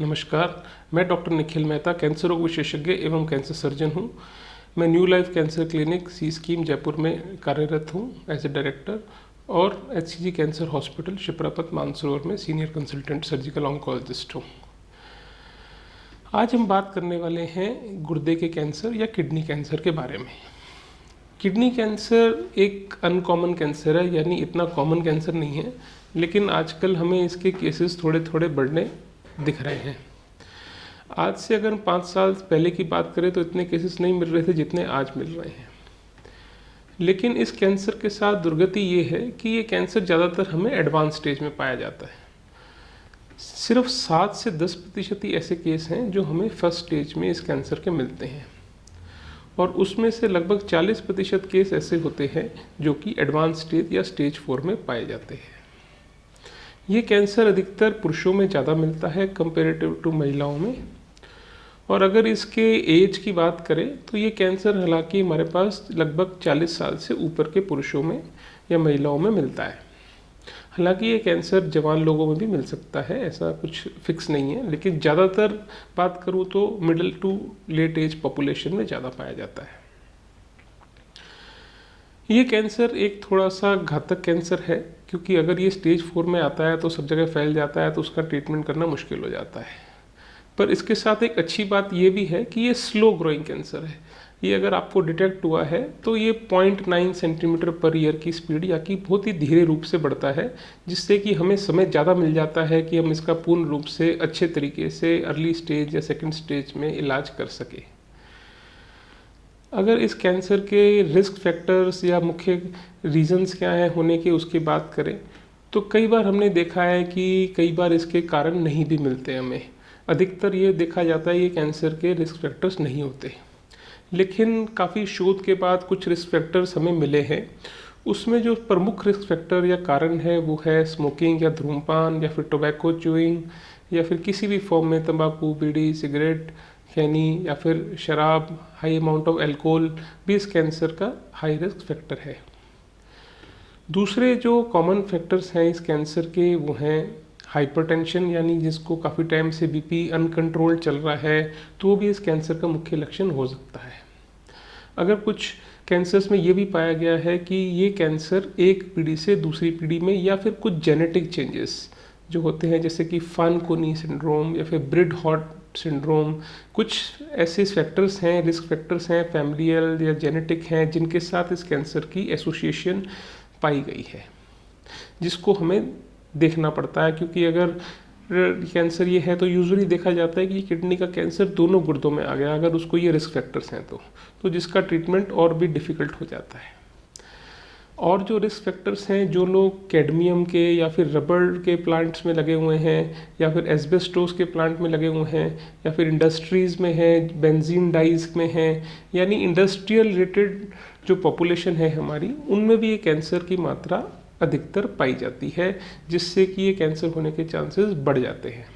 नमस्कार, मैं doctor Nikhil Mehta, cancer रोग विशेषज्ञ एवं कैंसर सर्जन हूँ। मैं न्यू लाइफ कैंसर क्लिनिक सी स्कीम जयपुर में कार्यरत हूँ एज ए डायरेक्टर और HCG कैंसर हॉस्पिटल शिप्रापत मानसरोवर में सीनियर कंसल्टेंट सर्जिकल ऑन्कोलॉजिस्ट हूँ। आज हम बात करने वाले हैं गुर्दे के कैंसर या किडनी कैंसर के बारे में। किडनी कैंसर एक अनकॉमन कैंसर है, यानी इतना कॉमन कैंसर नहीं है, लेकिन आजकल हमें इसके केसेस थोड़े थोड़े बढ़ने दिख रहे हैं। आज से अगर 5 साल पहले की बात करें तो इतने केसेस नहीं मिल रहे थे जितने आज मिल रहे हैं। लेकिन इस कैंसर के साथ दुर्गति ये है कि ये कैंसर ज़्यादातर हमें एडवांस स्टेज में पाया जाता है। सिर्फ 7 से 10% ही ऐसे केस हैं जो हमें फर्स्ट स्टेज में इस कैंसर के मिलते हैं, और उसमें से लगभग 40% केस ऐसे होते हैं जो कि एडवांस स्टेज या स्टेज 4 में पाए जाते हैं। ये कैंसर अधिकतर पुरुषों में ज़्यादा मिलता है कंपेरेटिव टू महिलाओं में। और अगर इसके एज की बात करें तो ये कैंसर हालांकि हमारे पास लगभग 40 साल से ऊपर के पुरुषों में या महिलाओं में मिलता है। हालांकि ये कैंसर जवान लोगों में भी मिल सकता है, ऐसा कुछ फिक्स नहीं है, लेकिन ज़्यादातर बात करूँ तो middle to late age population में ज़्यादा पाया जाता है। ये कैंसर एक थोड़ा सा घातक कैंसर है, क्योंकि अगर ये स्टेज 4 में आता है तो सब जगह फैल जाता है, तो उसका ट्रीटमेंट करना मुश्किल हो जाता है। पर इसके साथ एक अच्छी बात ये भी है कि ये स्लो ग्रोइंग कैंसर है। ये अगर आपको डिटेक्ट हुआ है तो ये 0.9 सेंटीमीटर पर ईयर की स्पीड या कि बहुत ही धीरे रूप से बढ़ता है, जिससे कि हमें समय ज़्यादा मिल जाता है कि हम इसका पूर्ण रूप से अच्छे तरीके से अर्ली स्टेज या सेकेंड स्टेज में इलाज कर सके। अगर इस कैंसर के रिस्क फैक्टर्स या मुख्य रीजंस क्या हैं होने के, उसकी बात करें तो कई बार हमने देखा है कि कई बार इसके कारण नहीं भी मिलते हमें। अधिकतर ये देखा जाता है ये कैंसर के रिस्क फैक्टर्स नहीं होते, लेकिन काफ़ी शोध के बाद कुछ रिस्क फैक्टर्स हमें मिले हैं। उसमें जो प्रमुख रिस्क फैक्टर या कारण है वो है स्मोकिंग या धूम्रपान, या फिर टोबैको च्यूइंग, या फिर किसी भी फॉर्म में तंबाकू, बीड़ी, सिगरेट, खैनी या फिर शराब, हाई अमाउंट ऑफ अल्कोहल भी इस कैंसर का हाई रिस्क फैक्टर है। दूसरे जो कॉमन फैक्टर्स हैं इस कैंसर के वो हैं हाइपरटेंशन, यानी जिसको काफ़ी टाइम से बीपी अनकंट्रोल्ड चल रहा है तो वो भी इस कैंसर का मुख्य लक्षण हो सकता है। अगर कुछ कैंसर्स में ये भी पाया गया है कि ये कैंसर एक पीढ़ी से दूसरी पीढ़ी में, या फिर कुछ जेनेटिक चेंजेस जो होते हैं जैसे कि फानकोनी सिंड्रोम या फिर ब्रिड हॉट सिंड्रोम, कुछ ऐसे फैक्टर्स हैं, रिस्क फैक्टर्स हैं, फैमिलियल या जेनेटिक हैं, जिनके साथ इस कैंसर की एसोसिएशन पाई गई है, जिसको हमें देखना पड़ता है। क्योंकि अगर कैंसर ये है तो यूजुअली देखा जाता है कि किडनी का कैंसर दोनों गुर्दों में आ गया, अगर उसको ये रिस्क फैक्टर्स हैं तो जिसका ट्रीटमेंट और भी डिफ़िकल्ट हो जाता है। और जो रिस्क फैक्टर्स हैं, जो लोग कैडमियम के या फिर रबर के प्लांट्स में लगे हुए हैं, या फिर एस्बेस्टोस के प्लांट में लगे हुए हैं, या फिर इंडस्ट्रीज़ में हैं, बेंजीन डाइज में हैं, यानी इंडस्ट्रियल रिलेटेड जो पॉपुलेशन है हमारी, उनमें भी ये कैंसर की मात्रा अधिकतर पाई जाती है, जिससे कि ये कैंसर होने के चांसेस बढ़ जाते हैं।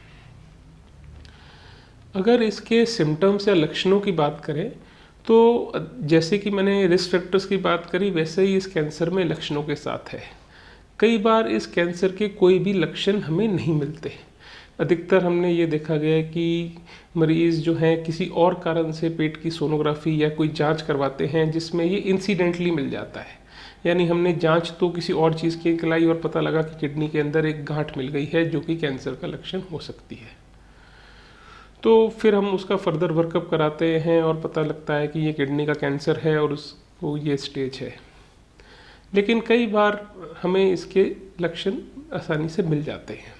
अगर इसके सिम्टम्स या लक्षणों की बात करें तो जैसे कि मैंने रिस्क फैक्टर्स की बात करी, वैसे ही इस कैंसर में लक्षणों के साथ है। कई बार इस कैंसर के कोई भी लक्षण हमें नहीं मिलते। अधिकतर हमने ये देखा गया है कि मरीज़ जो हैं किसी और कारण से पेट की सोनोग्राफी या कोई जांच करवाते हैं जिसमें ये इंसिडेंटली मिल जाता है, यानी हमने जांच तो किसी और चीज़ की कराई और पता लगा कि किडनी के अंदर एक गांठ मिल गई है जो कि कैंसर का लक्षण हो सकती है। तो फिर हम उसका फर्दर वर्कअप कराते हैं और पता लगता है कि ये किडनी का कैंसर है और उसको ये स्टेज है। लेकिन कई बार हमें इसके लक्षण आसानी से मिल जाते हैं।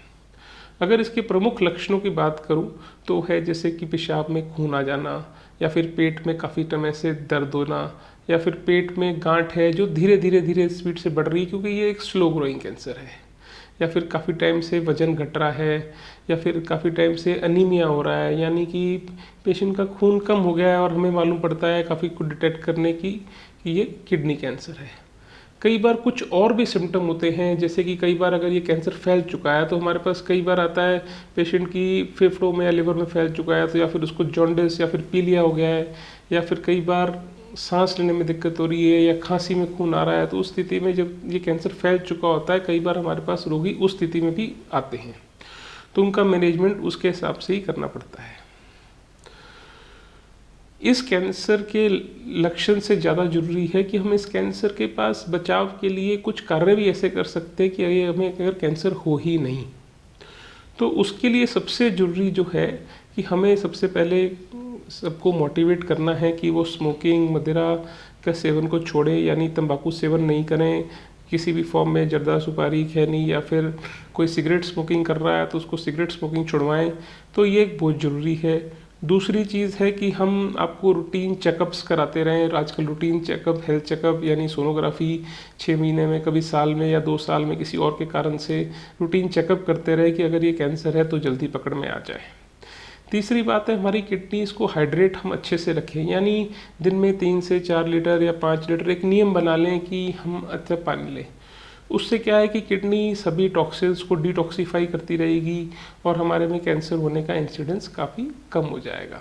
अगर इसके प्रमुख लक्षणों की बात करूं तो है जैसे कि पेशाब में खून आ जाना, या फिर पेट में काफ़ी समय से दर्द होना, या फिर पेट में गांठ है जो धीरे धीरे स्पीड से बढ़ रही है क्योंकि ये एक स्लो ग्रोइंग कैंसर है, या फिर काफ़ी टाइम से वजन घट रहा है, या फिर काफ़ी टाइम से अनीमिया हो रहा है, यानी कि पेशेंट का खून कम हो गया है और हमें मालूम पड़ता है काफ़ी कुछ डिटेक्ट करने की कि ये किडनी कैंसर है। कई बार कुछ और भी सिम्टम होते हैं, जैसे कि कई बार अगर ये कैंसर फैल चुका है तो हमारे पास कई बार आता है पेशेंट की फेफड़ों में या लिवर में फैल चुका है, तो या फिर उसको जॉन्डिस या फिर पीलिया हो गया है, या फिर कई बार सांस लेने में दिक्कत हो रही है या खांसी में खून आ रहा है, तो उस स्थिति में जब ये कैंसर फैल चुका होता है, कई बार हमारे पास रोगी उस स्थिति में भी आते हैं, तो उनका मैनेजमेंट उसके हिसाब से ही करना पड़ता है। इस कैंसर के लक्षण से ज़्यादा जरूरी है कि हम इस कैंसर के पास बचाव के लिए कुछ कार्य भी ऐसे कर सकते हैं कि ये हमें अगर कैंसर हो ही नहीं, तो उसके लिए सबसे ज़रूरी जो है कि हमें सबसे पहले सबको मोटिवेट करना है कि वो स्मोकिंग, मदिरा का सेवन को छोड़े, यानी तंबाकू सेवन नहीं करें किसी भी फॉर्म में, जर्दा, सुपारी, खैनी, या फिर कोई सिगरेट स्मोकिंग कर रहा है तो उसको सिगरेट स्मोकिंग छुड़वाएं। तो ये बहुत ज़रूरी है। दूसरी चीज़ है कि हम आपको रूटीन चेकअप्स कराते रहें। आजकल रूटीन चेकअप, हेल्थ चेकअप यानी सोनोग्राफी 6 महीने में, कभी साल में या 2 साल में किसी और के कारण से रूटीन चेकअप करते रहे कि अगर ये कैंसर है तो जल्दी पकड़ में आ जाए। तीसरी बात है हमारी किडनीज़ को हाइड्रेट हम अच्छे से रखें, यानी दिन में 3 से 4 लीटर या 5 लीटर एक नियम बना लें कि हम अच्छा पानी लें। उससे क्या है कि किडनी सभी टॉक्सिन्स को डिटॉक्सिफाई करती रहेगी और हमारे में कैंसर होने का इंसिडेंस काफ़ी कम हो जाएगा।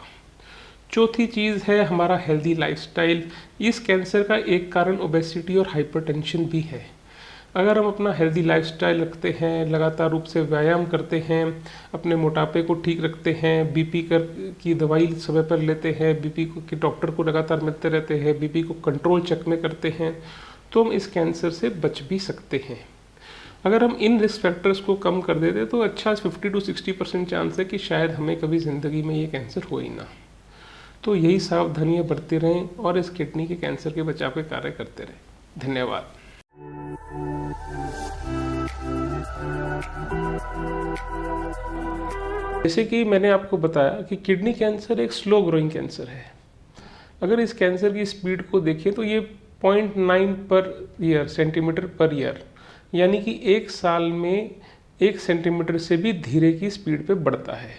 चौथी चीज़ है हमारा हेल्दी लाइफस्टाइल। इस कैंसर का एक कारण ओबेसिटी और हाइपरटेंशन भी है। अगर हम अपना हेल्दी लाइफस्टाइल रखते हैं, लगातार रूप से व्यायाम करते हैं, अपने मोटापे को ठीक रखते हैं, बीपी की दवाई समय पर लेते हैं, बीपी के डॉक्टर को लगातार मिलते रहते हैं, बीपी को कंट्रोल चेक में करते हैं, तो हम इस कैंसर से बच भी सकते हैं। अगर हम इन रिस्क फैक्टर्स को कम कर देते तो अच्छा 50 to 60% चांस है कि शायद हमें कभी ज़िंदगी में ये कैंसर हो ही ना। तो यही सावधानियां बरतते रहें और इस किडनी के कैंसर के बचाव के कार्य करते रहें। धन्यवाद। जैसे कि मैंने आपको बताया कि किडनी कैंसर एक स्लो ग्रोइंग कैंसर है। अगर इस कैंसर की स्पीड को देखें तो ये 0.9 per year, centimetre per year, यानी कि 1 साल में 1 सेंटीमीटर से भी धीरे की स्पीड पे बढ़ता है।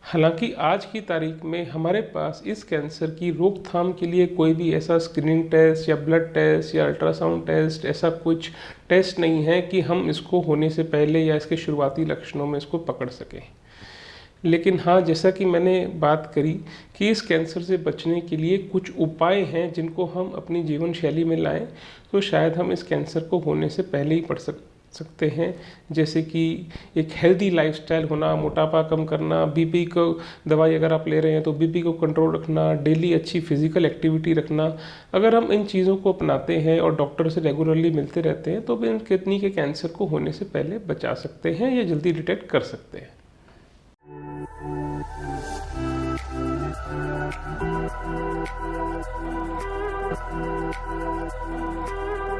हालांकि आज की तारीख में हमारे पास इस कैंसर की रोकथाम के लिए कोई भी ऐसा स्क्रीनिंग टेस्ट या ब्लड टेस्ट या अल्ट्रासाउंड टेस्ट, ऐसा कुछ टेस्ट नहीं है कि हम इसको होने से पहले या इसके शुरुआती लक्षणों में इसको पकड़ सकें। लेकिन हाँ, जैसा कि मैंने बात करी कि इस कैंसर से बचने के लिए कुछ उपाय हैं जिनको हम अपनी जीवन शैली में लाएं तो शायद हम इस कैंसर को होने से पहले ही पढ़ सकते हैं। जैसे कि एक हेल्दी लाइफस्टाइल होना, मोटापा कम करना, बीपी को दवाई अगर आप ले रहे हैं तो बीपी को कंट्रोल रखना, डेली अच्छी फिजिकल एक्टिविटी रखना। अगर हम इन चीज़ों को अपनाते हैं और डॉक्टर से रेगुलरली मिलते रहते हैं तो इन किडनी के कैंसर को होने से पहले बचा सकते हैं या जल्दी डिटेक्ट कर सकते हैं।